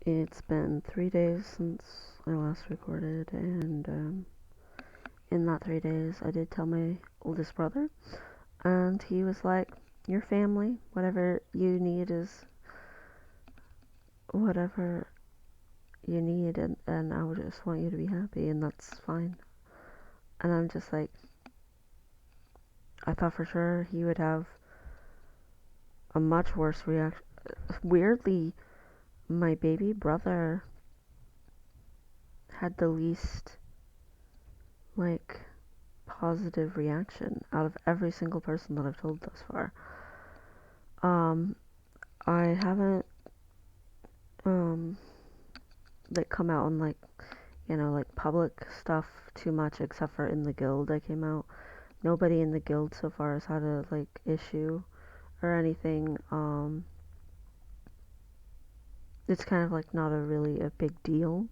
It's been 3 days since I last recorded, and in that 3 days, I did tell my oldest brother, and he was like, "Your family, whatever you need is whatever you need, and I would just want you to be happy, and that's fine." And I'm just like, I thought for sure he would have a much worse reaction. Weirdly, my baby brother had the least, like, positive reaction out of every single person that I've told thus far. Um, I haven't um like come out on like like public stuff too much except for in the guild I came out. Nobody in the guild so far has had a like issue or anything. It's kind of like not a really a big deal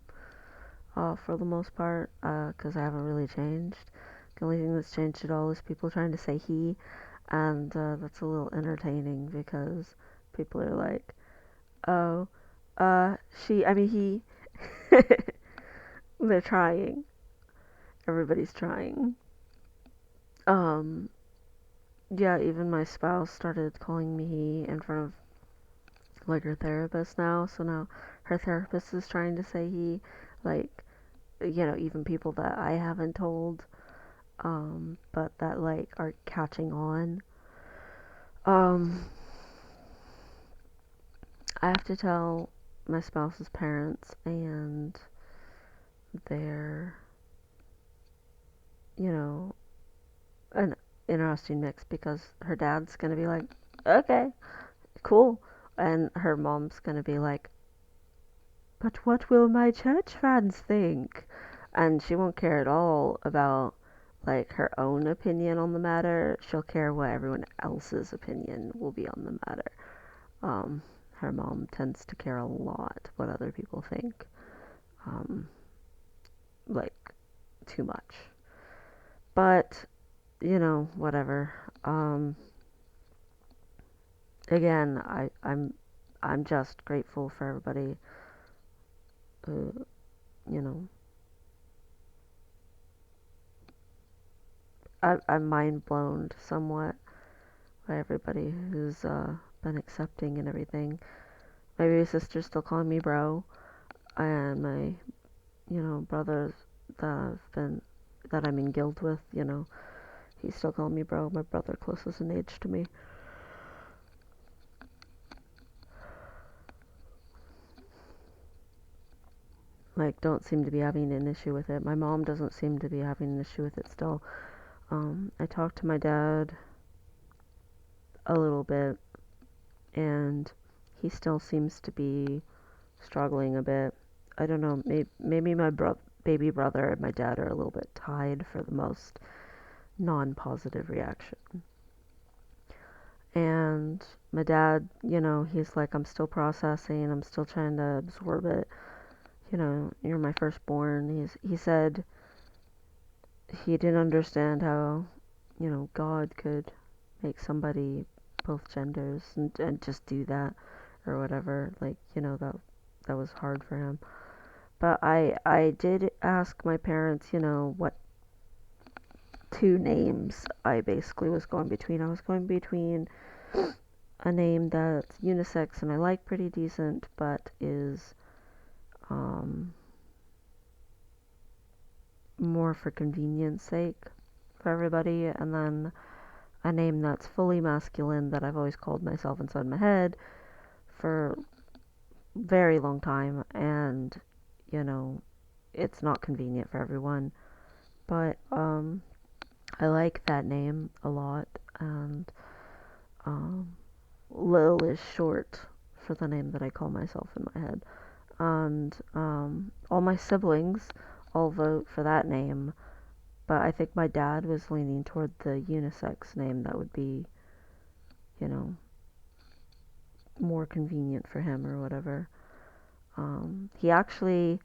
for the most part because I haven't really changed. The only thing that's changed at all is people trying to say he, and that's a little entertaining because people are like, oh, she, I mean he. They're trying. Everybody's trying. Um, yeah, even my spouse started calling me he in front of like her therapist now. So now her therapist is trying to say he, like, even people that I haven't told, but that like are catching on. Um, I have to tell my spouse's parents, and they're, you know, an interesting mix because her dad's gonna be like, okay, cool. And her mom's gonna be like, but what will my church friends think? And she won't care at all about like her own opinion on the matter. She'll care what everyone else's opinion will be on the matter. Um, Her mom tends to care a lot what other people think. Um, like too much. But, whatever. Again, I'm just grateful for everybody who, you know, I'm mind blown somewhat by everybody who's been accepting and everything. My baby sister's still calling me bro, and my brothers that I've been that I'm in guild with, he's still calling me bro. My brother closest in age to me, like don't seem to be having an issue with it. My mom doesn't seem to be having an issue with it still. I talked to my dad a little bit, and he still seems to be struggling a bit. I don't know. Maybe my baby brother and my dad are a little bit tied for the most non-positive reaction. And my dad, he's like, I'm still processing. I'm still trying to absorb it. You're my firstborn. He said he didn't understand how, God could make somebody both genders and just do that or whatever. Like, that was hard for him. But I did ask my parents, what two names I basically was going between. I was going between a name that's unisex and I like pretty decent, but is um, more for convenience sake for everybody, and then a name that's fully masculine that I've always called myself inside my head for very long time, and you know, it's not convenient for everyone. But I like that name a lot, and um, Lil is short for the name that I call myself in my head. And all my siblings all vote for that name, but I think my dad was leaning toward the unisex name that would be, you know, more convenient for him or whatever. He actually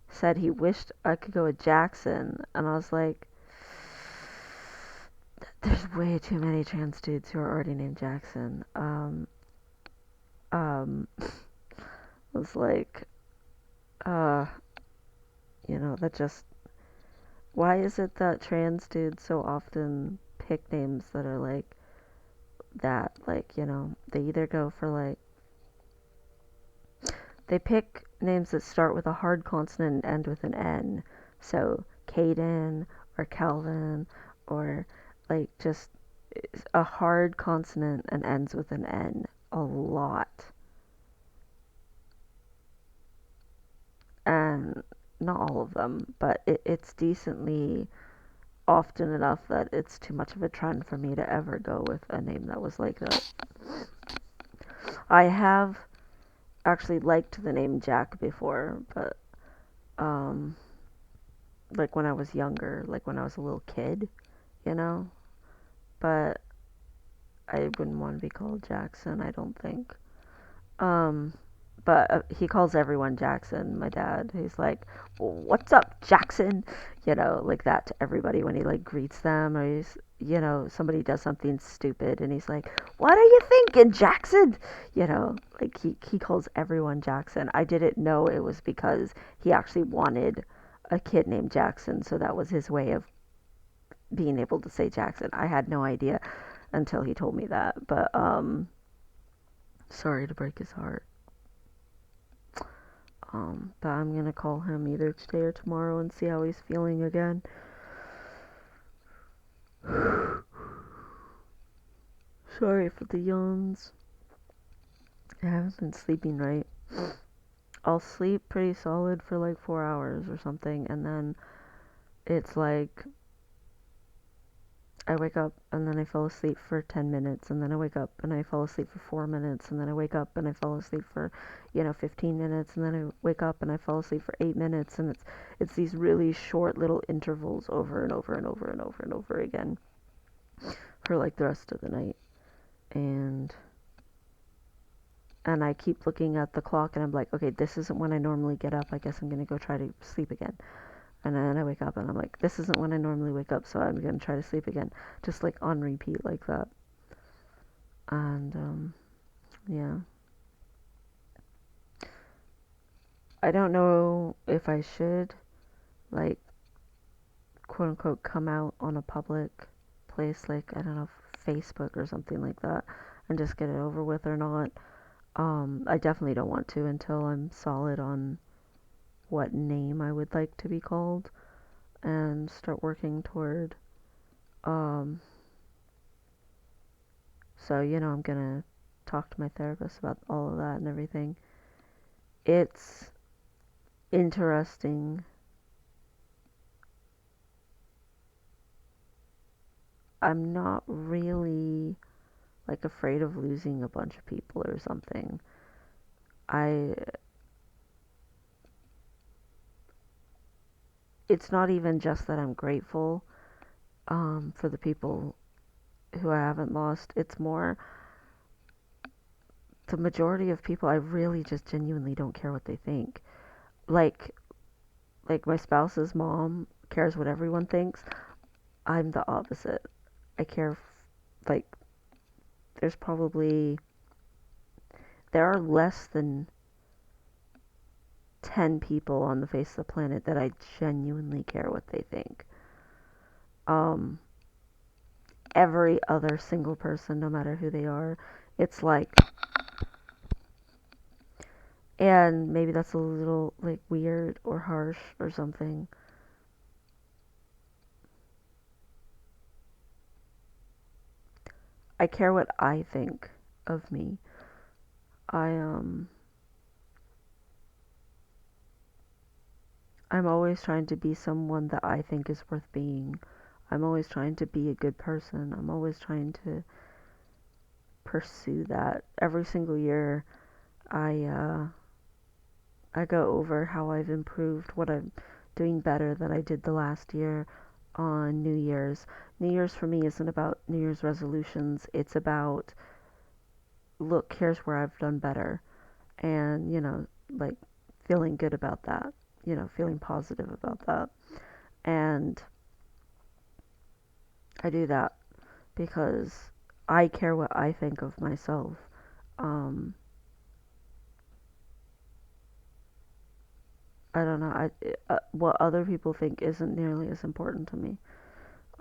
said he wished I could go with Jackson, and I was like, there's way too many trans dudes who are already named Jackson. I was like, Uh, that just, why is it that trans dudes so often pick names that are like that? Like, they either go for like, they pick names that start with a hard consonant and end with an N. So, Caden or Calvin or like just a hard consonant and ends with an N a lot. And not all of them, but it's decently often enough that it's too much of a trend for me to ever go with a name that was like that. I have actually liked the name Jack before, but um like when I was younger, like when I was a little kid, you know? But I wouldn't want to be called Jackson, I don't think. Um, but he calls everyone Jackson. My dad, he's like, "What's up, Jackson?" Like that to everybody when he like greets them, or somebody does something stupid, and he's like, "What are you thinking, Jackson?" Like he calls everyone Jackson. I didn't know it was because he actually wanted a kid named Jackson, so that was his way of being able to say Jackson. I had no idea until he told me that, but sorry to break his heart. But I'm gonna call him either today or tomorrow and see how he's feeling again. Sorry for the yawns. I haven't been sleeping right. I'll sleep pretty solid for like 4 hours or something, and then it's like I wake up and then I fall asleep for 10 minutes, and then I wake up and I fall asleep for 4 minutes, and then I wake up and I fall asleep for 15 minutes, and then I wake up and I fall asleep for 8 minutes, and it's these really short little intervals over and over and over and over and over again for like the rest of the night. And I keep looking at the clock and I'm like, okay, this isn't when I normally get up. I guess I'm gonna go try to sleep again. And then I wake up and I'm like, this isn't when I normally wake up, so I'm gonna try to sleep again. Just like on repeat like that. And yeah. I don't know if I should like quote unquote come out on a public place like, I don't know, Facebook or something like that and just get it over with or not. I definitely don't want to until I'm solid on what name I would like to be called and start working toward. Um, so, I'm gonna talk to my therapist about all of that and everything. It's interesting. I'm not really like afraid of losing a bunch of people or something. I it's not even just that I'm grateful for the people who I haven't lost. It's more the majority of people I really just genuinely don't care what they think. Like my spouse's mom cares what everyone thinks. I'm the opposite. I care like there's probably there are less than 10 people on the face of the planet that I genuinely care what they think. Um every other single person, no matter who they are, it's like, and maybe that's a little like weird or harsh or something. I care what I think of me. I I'm always trying to be someone that I think is worth being. I'm always trying to be a good person. I'm always trying to pursue that. Every single year I go over how I've improved, what I'm doing better than I did the last year on New Year's. New Year's for me isn't about New Year's resolutions. It's about, look, here's where I've done better. And, like feeling good about that, feeling positive about that. And I do that because I care what I think of myself. Um, I don't know. What other people think isn't nearly as important to me.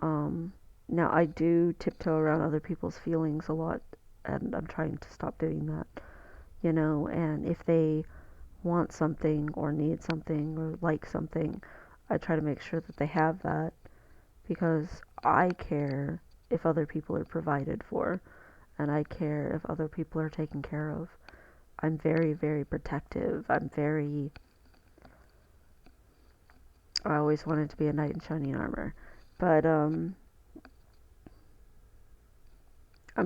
Um, Now I do tiptoe around other people's feelings a lot, and I'm trying to stop doing that. And if they want something or need something or like something, I try to make sure that they have that because I care if other people are provided for and I care if other people are taken care of. I'm very, very protective. I always wanted to be a knight in shining armor. But I'm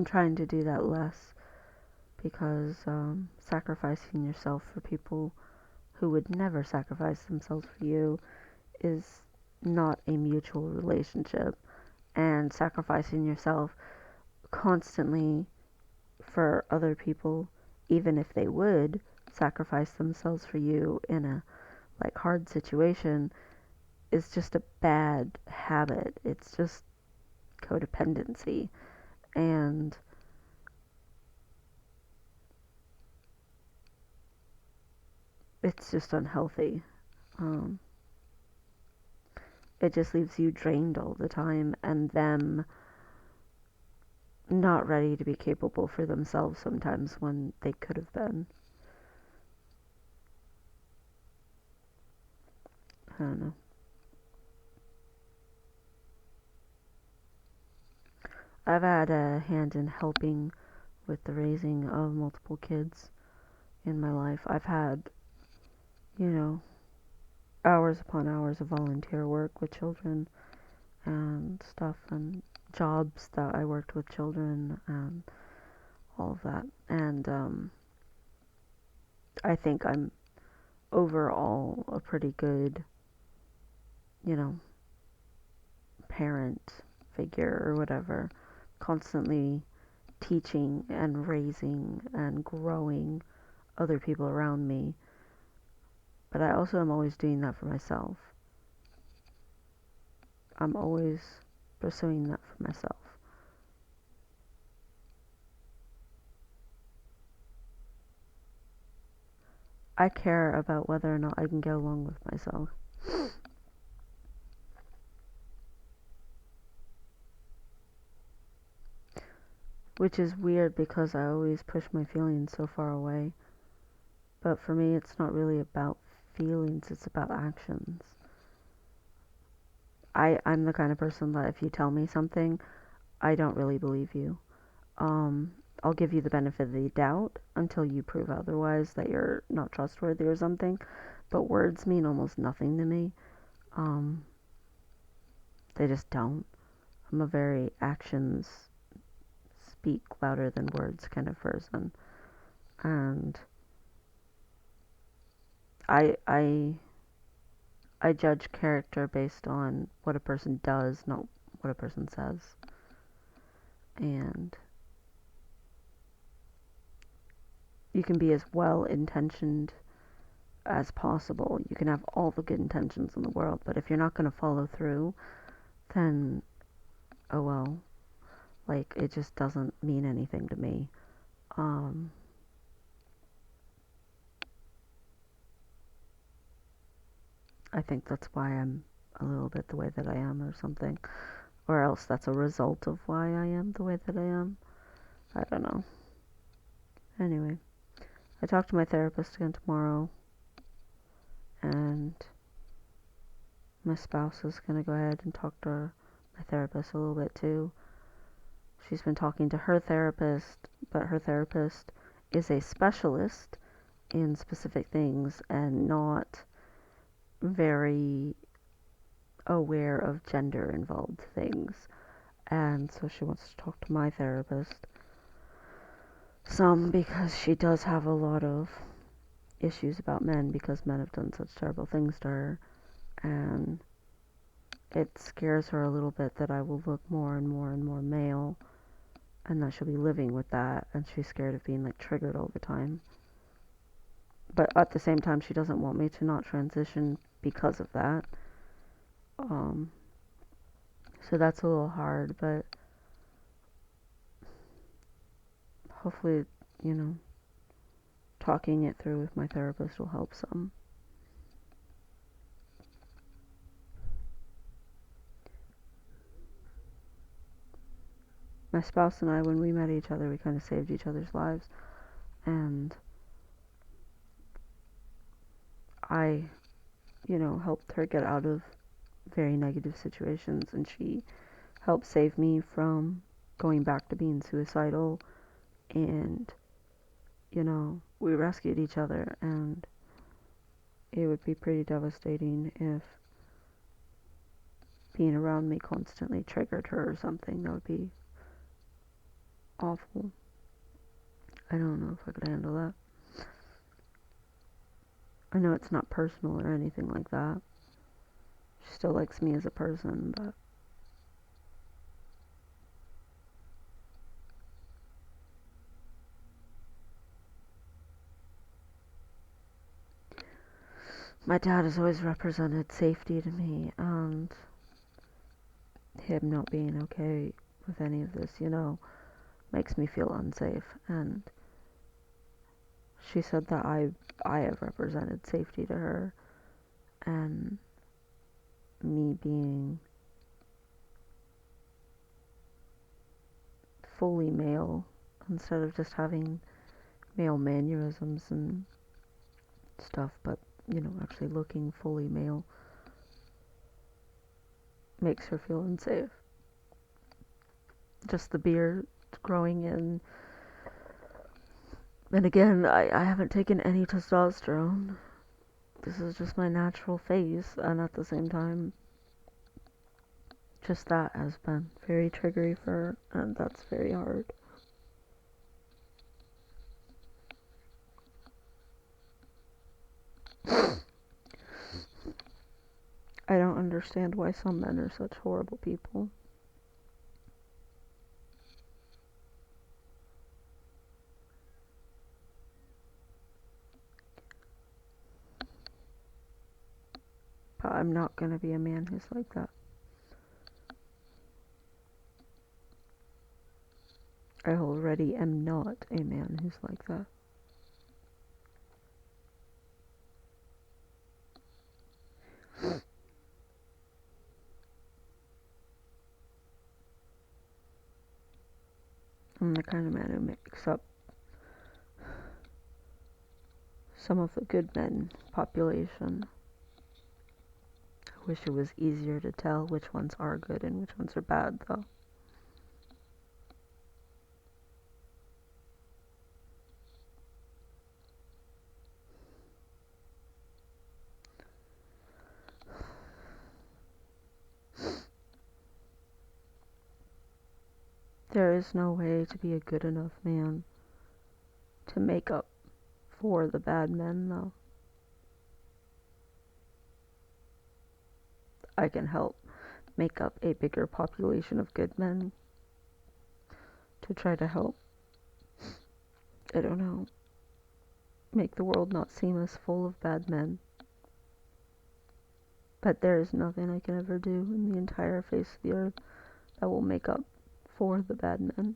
trying to do that less because sacrificing yourself for people who would never sacrifice themselves for you is not a mutual relationship. And sacrificing yourself constantly for other people, even if they would sacrifice themselves for you in a hard situation, is just a bad habit. It's just codependency, and it's just unhealthy. Um, it just leaves you drained all the time, and them not ready to be capable for themselves sometimes when they could have been. I don't know. I've had a hand in helping with the raising of multiple kids in my life. I've had, you know, hours upon hours of volunteer work with children and stuff, and jobs that I worked with children and all of that. And I think I'm overall a pretty good, you know, parent figure or whatever, constantly teaching and raising and growing other people around me. But I also am always doing that for myself. I'm always pursuing that for myself. I care about whether or not I can get along with myself. Which is weird because I always push my feelings so far away. But for me, it's not really about feelings, it's about actions. I'm the kind of person that if you tell me something, I don't really believe you. Um, I'll give you the benefit of the doubt until you prove otherwise that you're not trustworthy or something. But words mean almost nothing to me. Um, they just don't. I'm a very actions speak louder than words kind of person. And I I judge character based on what a person does, not what a person says. And you can be as well intentioned as possible. You can have all the good intentions in the world, but if you're not going to follow through, then oh well. It just doesn't mean anything to me. Um, I think that's why I'm a little bit the way that I am, or something. Or else that's a result of why I am the way that I am. I don't know. Anyway, I talked to my therapist again tomorrow, and my spouse is going to go ahead and talk to my therapist a little bit too. She's been talking to her therapist, but her therapist is a specialist in specific things and not very aware of gender involved things. And so she wants to talk to my therapist some because she does have a lot of issues about men because men have done such terrible things to her. And it scares her a little bit that I will look more and more and more male and that she'll be living with that, and she's scared of being triggered all the time. But at the same time, she doesn't want me to not transition because of that. Um, so that's a little hard, but hopefully, you know, talking it through with my therapist will help some. my spouse and I, when we met each other, we kind of saved each other's lives. And I, helped her get out of very negative situations, and she helped save me from going back to being suicidal. And, we rescued each other, and it would be pretty devastating if being around me constantly triggered her or something. That would be awful. I don't know if I could handle that. I know it's not personal or anything like that. She still likes me as a person, but my dad has always represented safety to me, and him not being okay with any of this, makes me feel unsafe. And she said that I have represented safety to her, and me being fully male instead of just having male mannerisms and stuff, but actually looking fully male makes her feel unsafe. Just the beard growing in. And again, I haven't taken any testosterone. This is just my natural face, and at the same time, just that has been very triggery for her, and that's very hard. I don't understand why some men are such horrible people. But I'm not gonna be a man who's like that. I already am not a man who's like that. I'm the kind of man who makes up some of the good men population. I wish it was easier to tell which ones are good and which ones are bad, though. There is no way to be a good enough man to make up for the bad men, though. I can help make up a bigger population of good men to try to help, I don't know, make the world not seem as full of bad men. But there is nothing I can ever do in the entire face of the earth that will make up for the bad men.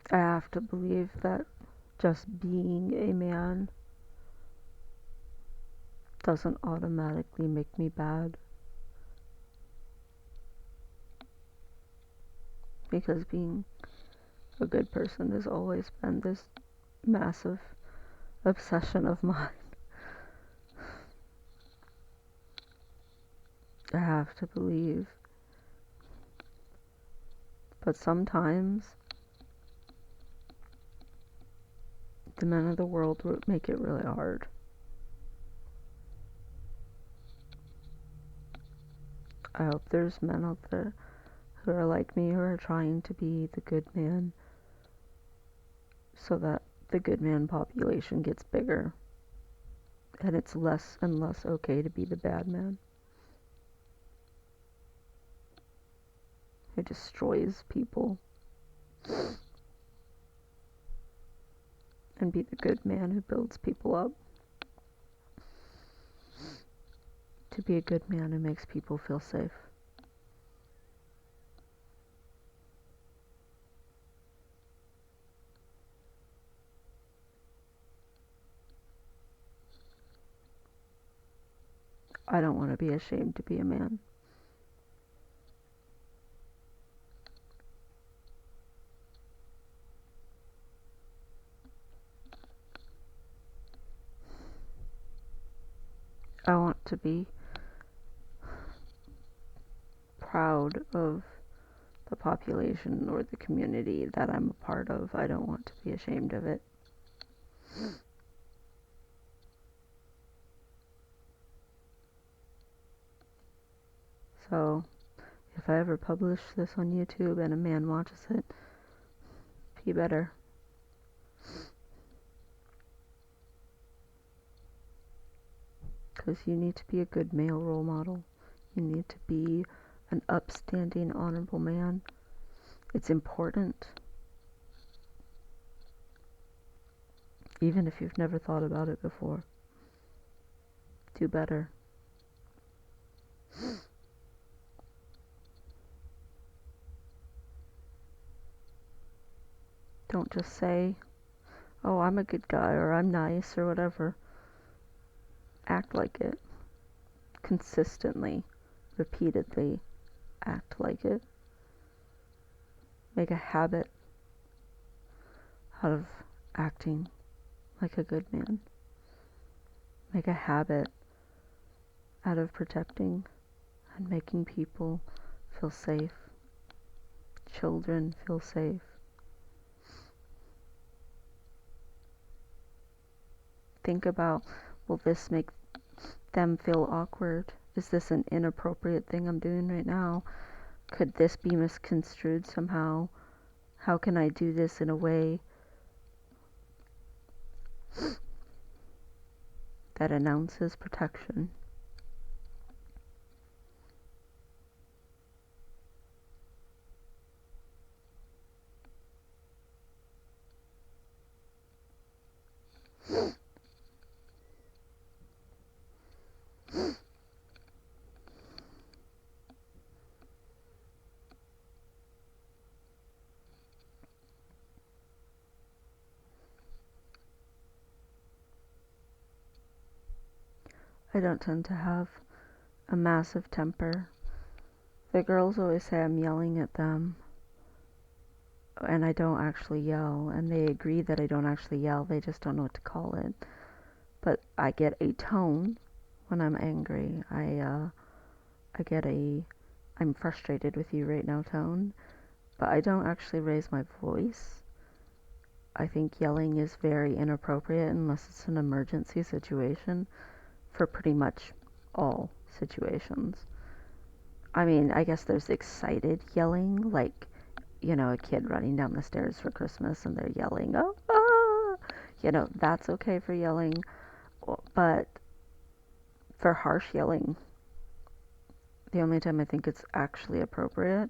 I have to believe that just being a man doesn't automatically make me bad. Because being a good person has always been this massive obsession of mine. I have to believe. But sometimes the men of the world would make it really hard. I hope there's men out there who are like me, who are trying to be the good man, so that the good man population gets bigger, and it's less and less okay to be the bad man who destroys people. and be the good man who builds people up. To be a good man who makes people feel safe. I don't want to be ashamed to be a man. I want to be proud of the population or the community that I'm a part of. I don't want to be ashamed of it. So, if I ever publish this on YouTube and a man watches it, be better. Because you need to be a good male role model. You need to be an upstanding, honorable man. It's important. Even if you've never thought about it before. Do better. Don't just say, oh, I'm a good guy, or I'm nice, or whatever. Act like it. Consistently, repeatedly, act like it. Make a habit out of acting like a good man. Make a habit out of protecting and making people feel safe. Children feel safe. Think about, will this make them feel awkward? Is this an inappropriate thing I'm doing right now? Could this be misconstrued somehow? How can I do this in a way that announces protection? I don't tend to have a massive temper. The girls always say I'm yelling at them, and I don't actually yell, and they agree that I don't actually yell, they just don't know what to call it. But I get a tone when I'm angry. I get a I'm frustrated with you right now tone, but I don't actually raise my voice. I think yelling is very inappropriate unless it's an emergency situation for pretty much all situations. I mean, I guess there's excited yelling, like, a kid running down the stairs for Christmas and they're yelling, oh, ah! That's okay for yelling. But for harsh yelling, the only time I think it's actually appropriate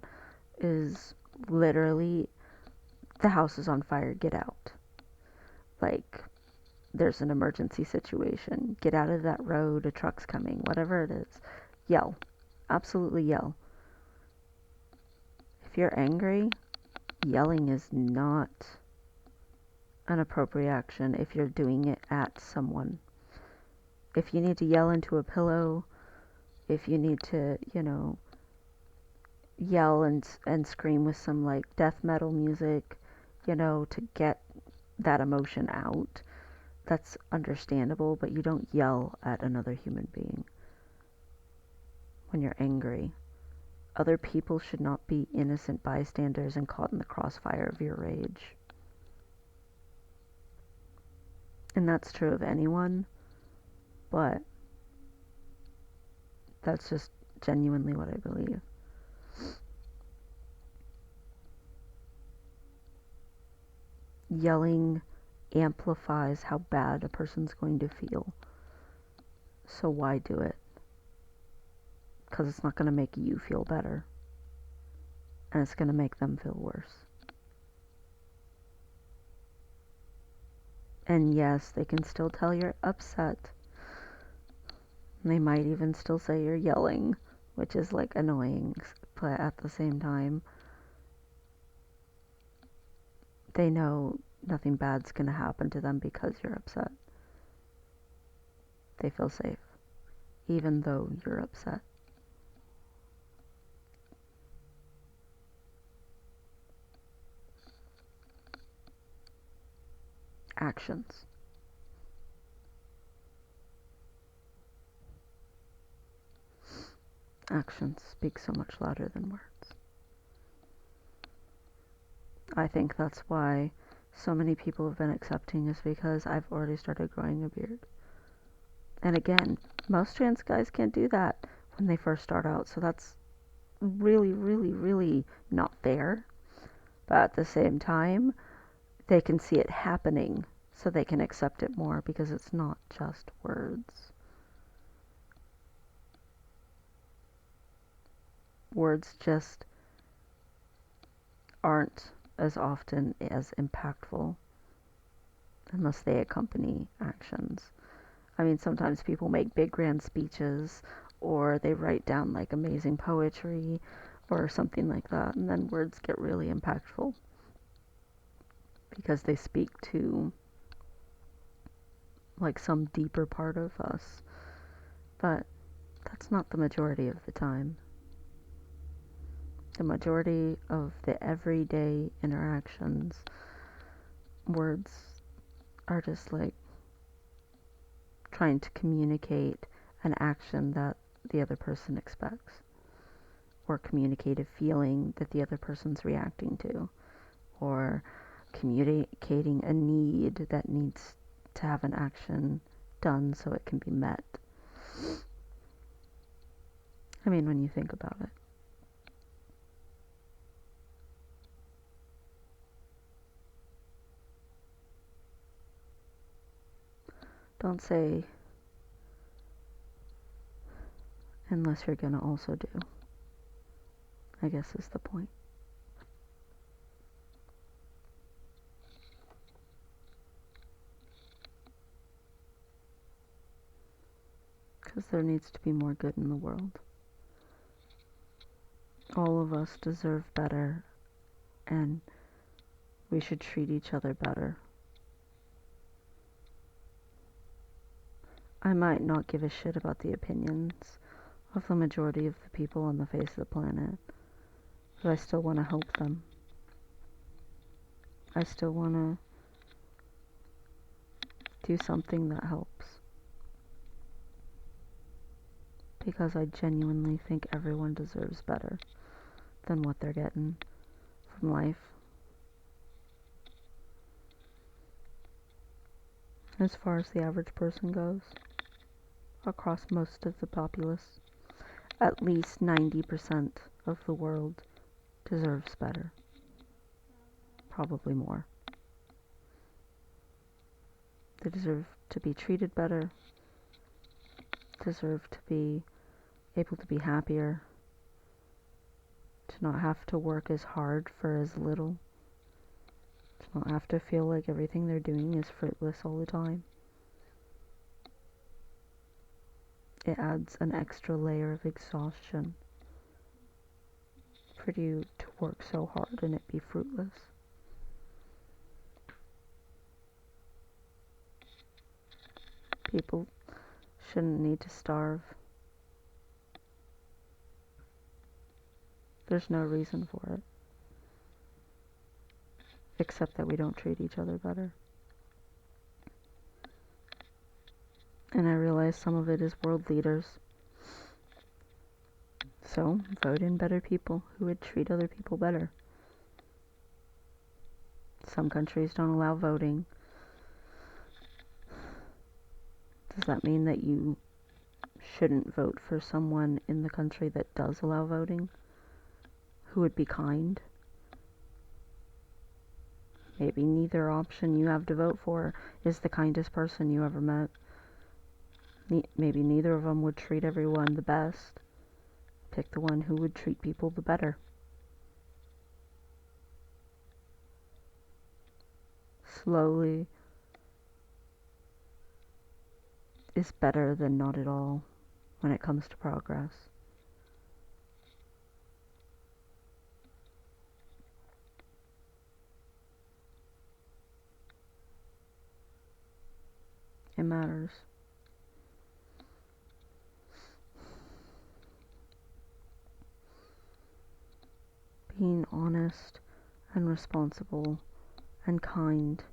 is literally, the house is on fire, get out. Like, there's an emergency situation, get out of that road, a truck's coming, whatever it is. Yell. Absolutely yell. If you're angry, yelling is not an appropriate action if you're doing it at someone. If you need to yell into a pillow, if you need to, yell and scream with some like death metal music, to get that emotion out, that's understandable, but you don't yell at another human being when you're angry. Other people should not be innocent bystanders and caught in the crossfire of your rage. And that's true of anyone, but that's just genuinely what I believe. Yelling amplifies how bad a person's going to feel. So why do it? Because it's not going to make you feel better. And it's going to make them feel worse. And yes, they can still tell you're upset. They might even still say you're yelling, which is like annoying, but at the same time, they know nothing bad's gonna happen to them because you're upset. They feel safe, even though you're upset. Actions. Actions speak so much louder than words. I think that's why so many people have been accepting, is because I've already started growing a beard. And again, most trans guys can't do that when they first start out, so that's really, really, really not fair. But at the same time, they can see it happening, so they can accept it more because it's not just words. Words just aren't as often as impactful unless they accompany actions. I mean, sometimes people make big grand speeches, or they write down like amazing poetry or something like that, and then words get really impactful because they speak to like some deeper part of us. But that's not the majority of the time. The majority of the everyday interactions, words are just like trying to communicate an action that the other person expects, or communicate a feeling that the other person's reacting to, or communicating a need that needs to have an action done so it can be met. I mean, when you think about it. Don't say unless you're gonna also do, I guess is the point. Because there needs to be more good in the world. All of us deserve better, and we should treat each other better. I might not give a shit about the opinions of the majority of the people on the face of the planet, but I still want to help them. I still want to do something that helps. Because I genuinely think everyone deserves better than what they're getting from life. As far as the average person goes, across most of the populace, at least 90% of the world deserves better. Probably more. They deserve to be treated better, deserve to be able to be happier, to not have to work as hard for as little, to not have to feel like everything they're doing is fruitless all the time. It adds an extra layer of exhaustion for you to work so hard and it be fruitless. People shouldn't need to starve. There's no reason for it, except that we don't treat each other better. And I realize some of it is world leaders. So, vote in better people who would treat other people better. Some countries don't allow voting. Does that mean that you shouldn't vote for someone in the country that does allow voting? Who would be kind? Maybe neither option you have to vote for is the kindest person you ever met. Maybe neither of them would treat everyone the best. Pick the one who would treat people the better. Slowly is better than not at all when it comes to progress. It matters. Being honest and responsible and kind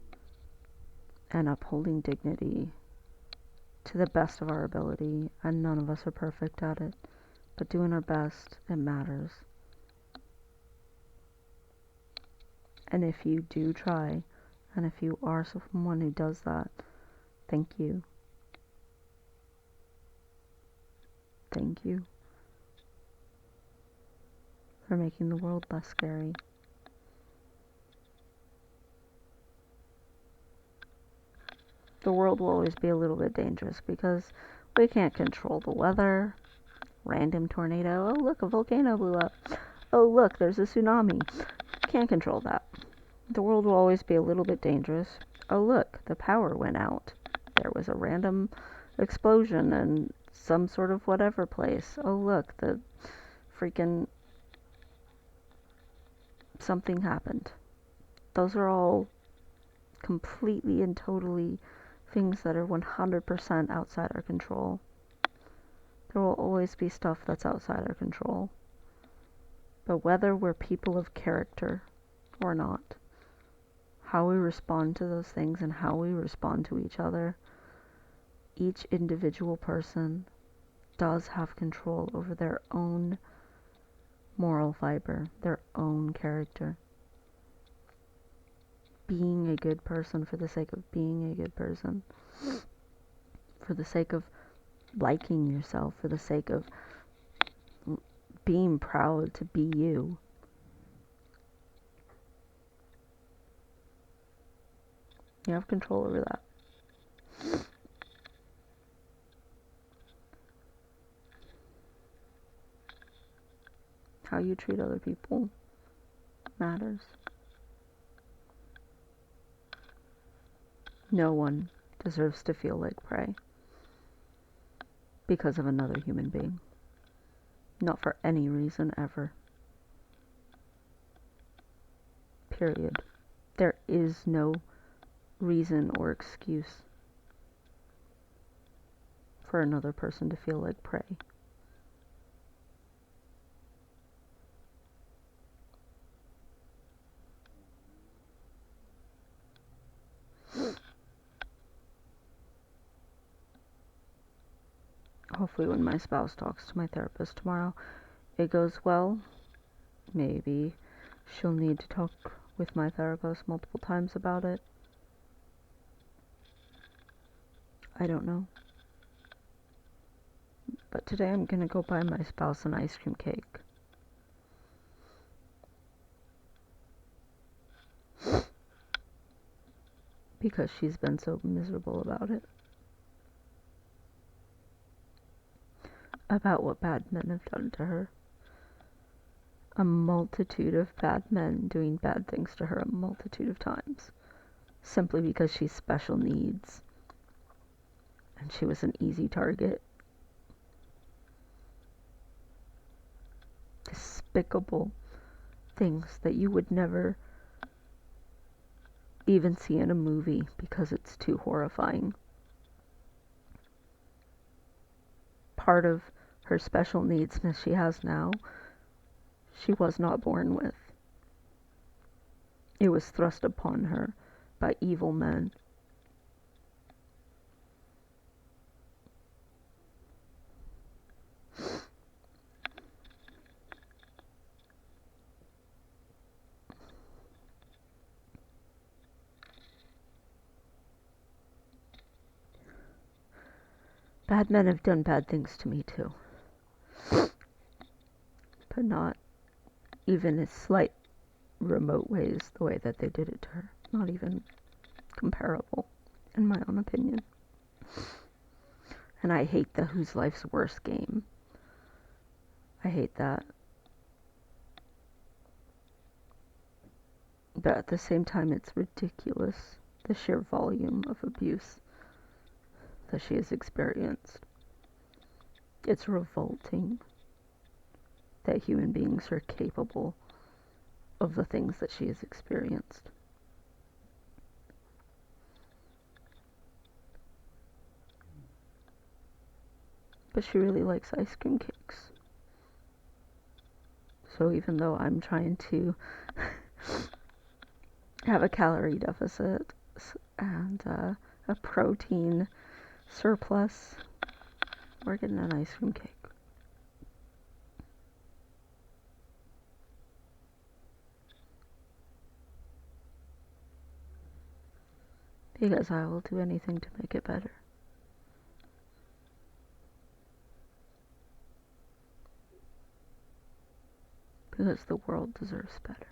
and upholding dignity to the best of our ability, and none of us are perfect at it, but doing our best, it matters. And if you do try, and if you are someone who does that, thank you. Thank you for making the world less scary. The world will always be a little bit dangerous because we can't control the weather. Random tornado. Oh, look, a volcano blew up. Oh, look, there's a tsunami. Can't control that. The world will always be a little bit dangerous. Oh, look, the power went out. There was a random explosion in some sort of whatever place. Oh, look, the freaking something happened. Those are all completely and totally things that are 100% outside our control. There will always be stuff that's outside our control. But whether we're people of character or not, how we respond to those things and how we respond to each other, each individual person does have control over their own moral fiber, their own character. Being a good person for the sake of being a good person, for the sake of liking yourself, for the sake of being proud to be you. You have control over that. How you treat other people matters. No one deserves to feel like prey because of another human being. Not for any reason ever. Period. There is no reason or excuse for another person to feel like prey. Hopefully when my spouse talks to my therapist tomorrow, it goes well. Maybe she'll need to talk with my therapist multiple times about it. I don't know. But today I'm gonna go buy my spouse an ice cream cake. Because she's been so miserable about it. About what bad men have done to her. A multitude of bad men doing bad things to her a multitude of times. Simply because she's special needs. And she was an easy target. Despicable things that you would never even see in a movie because it's too horrifying. Part of her special needsness she has now, she was not born with. It was thrust upon her by evil men. Bad men have done bad things to me too. But not even in slight remote ways the way that they did it to her. Not even comparable, in my own opinion. And I hate the whose life's worse game. I hate that. But at the same time, it's ridiculous, the sheer volume of abuse. that she has experienced. It's revolting that human beings are capable of the things that she has experienced. But she really likes ice cream cakes. So even though I'm trying to have a calorie deficit and a protein surplus, we're getting an ice cream cake. Because I will do anything to make it better. Because the world deserves better.